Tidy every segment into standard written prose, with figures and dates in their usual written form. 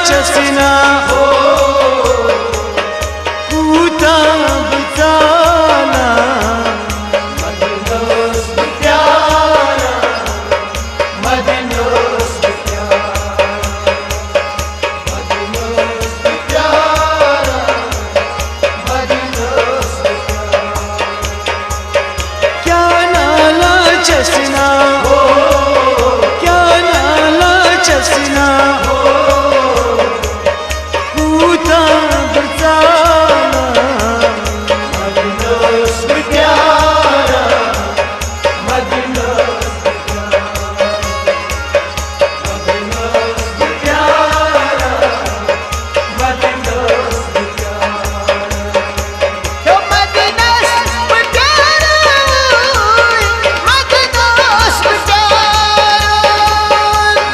चसना कूता बताना मदनोस्त प्यारा मदनोस्त प्यारा मदनोस्त प्यारा मदनोस्त क्या नाला चसना क्या नाला चसना कूता बताना मदनोस्त प्यारा मदनोस्त मदनोस्त प्यारा मदनोस्त तो मदनोस्त प्यारा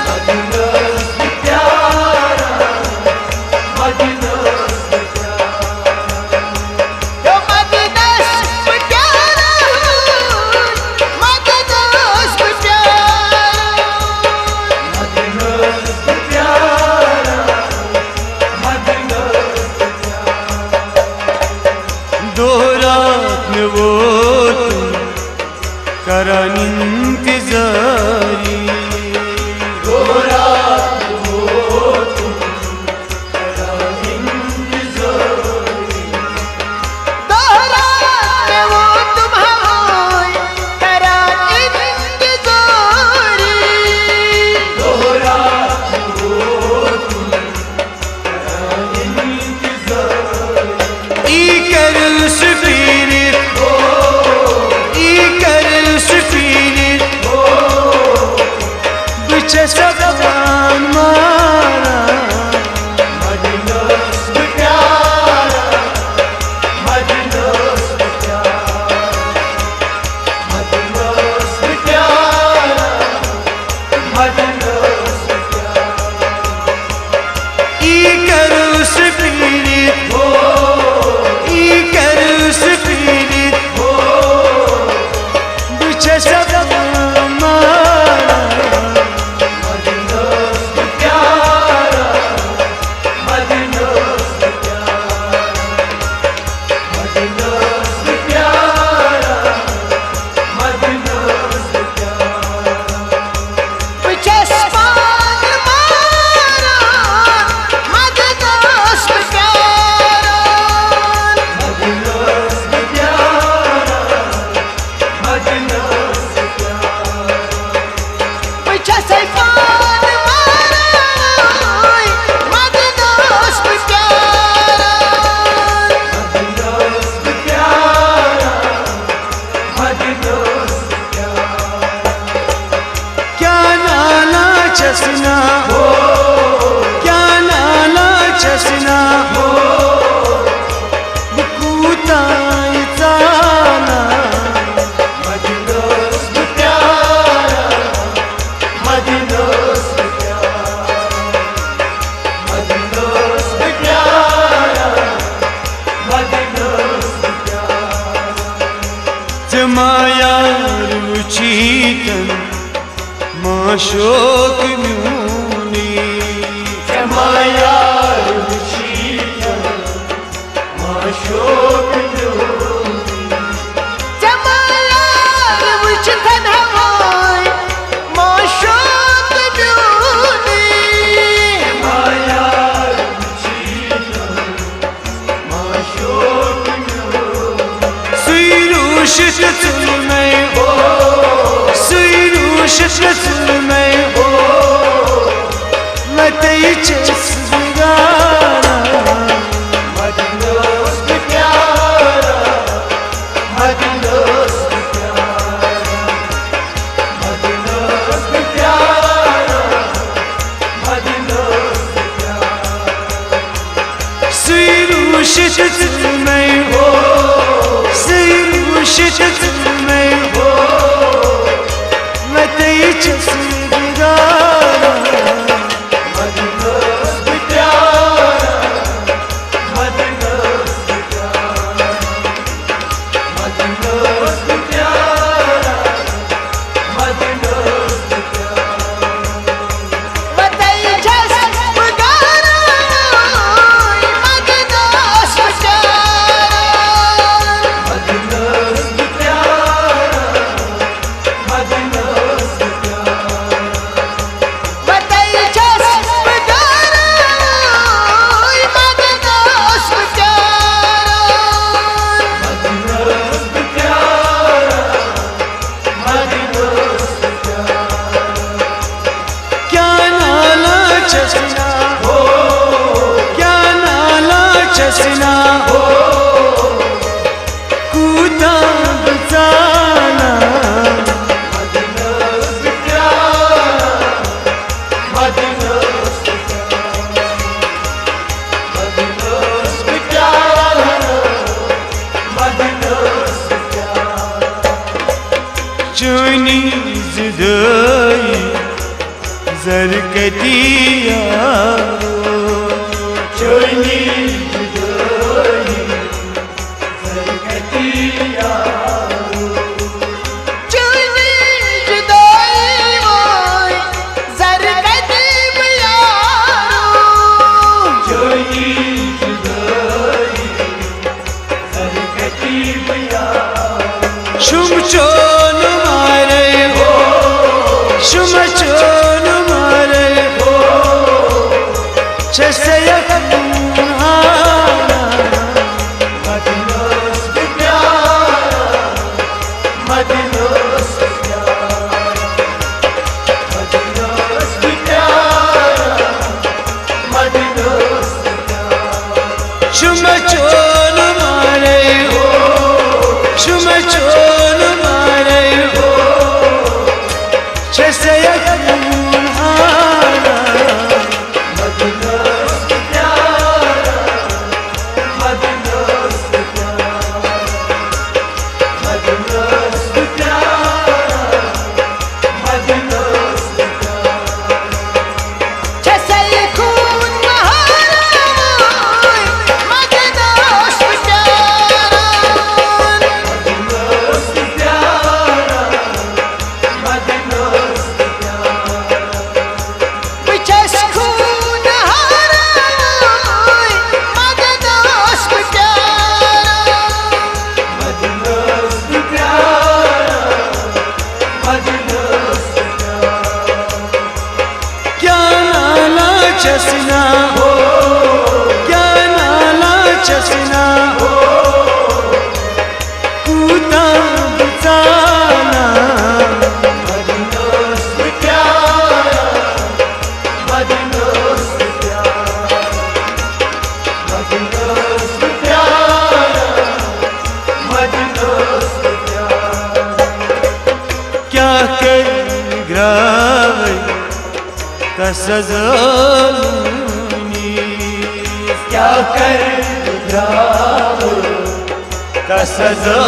मदनोस्त प्यारा मदनोस्त तो मदनोस्त प्यारा मदनोस्त मदनोस्त प्यारा मदनोस्त दो रात में वो तुम करा इंतजारी गोरा हो तुम करा इंतज़ारी दोहरा वो तुम्हारी करा इंतज़ारी गोरा हो तुम करा इंतज़ारी ई कर स्पिरिट ई कर स्पिरिट बिचे सदान मारा मदनोस्त प्यारा मदनोस्त प्यारा मदनोस्त प्यारा मदनोस्त ई कर स्पिरिट ई कर स्पिरिट बिचे सदान मारा मदनोस्त प्यारा मदनोस्त मदनोस्त प्यारा मदनोस्त चस्पान मारा मदनोस्त प्यारा मदनोस्त प्यारा मदनोस्त चस्पान मारा मदनोस्त प्यारा मदनोस्त प्यारा मदनोस्त क्या नाला चसना क्या नाला चसना कूता इताना मदनोस्त प्यारा मदनोस्त मदनोस्त प्यारा मदनोस्त जमाया रुचितन माशोक म्यूनी जमाया रुचितन माशोक जमाया रुचितन हवाई माशोक न्यूनी जमाया रुचितन माशोक सुरुषित तुलमय हो सुरुषित तुलमय हो मतई चसगाना मदनोस्त प्यारा मदनोस्त मदनोस्त प्यारा मदनोस्त सुरुषित तुलमय हो सुरुषित तुलमय हो मतई चसगाना मदनोस्त प्यारा मदनोस्त मदनोस्त प्यारा मदनोस्त बताइए जस पुकारा चसना हो कूदा बचाना चुनी जुदाई जरकतिया चुनी जुदाई जरकतिया चुनी जुदाई मोय जरकती यारो चुनी जुदाई जरकती शुम चोन मारे हो शुम चोन मारे हो चसयक शुम चोन मारे हो शुम चोन मारे हो चसयक चसना हो क्या नाला चसना हो कूदा बचाना क्या कर ग्राह कसज़नी क्या कर कसज़नी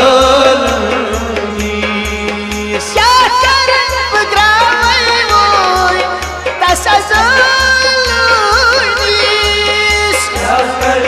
क्या कर बग्रावै मोय तसज़लुनीस क्या कर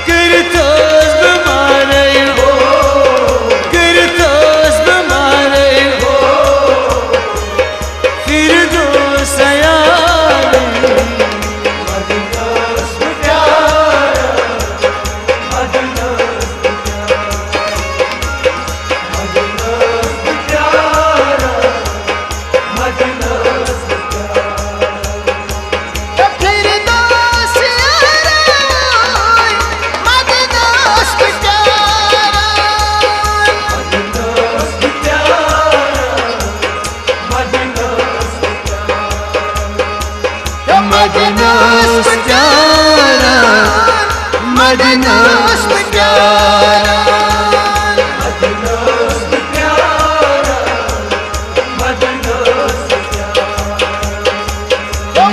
करताज बमारे हो करताज बमारे हो फिर दो सयार मदनोस प्यारा मदनोस प्यारा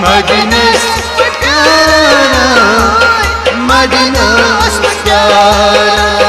मदनोस प्यारा मदनोस प्यारा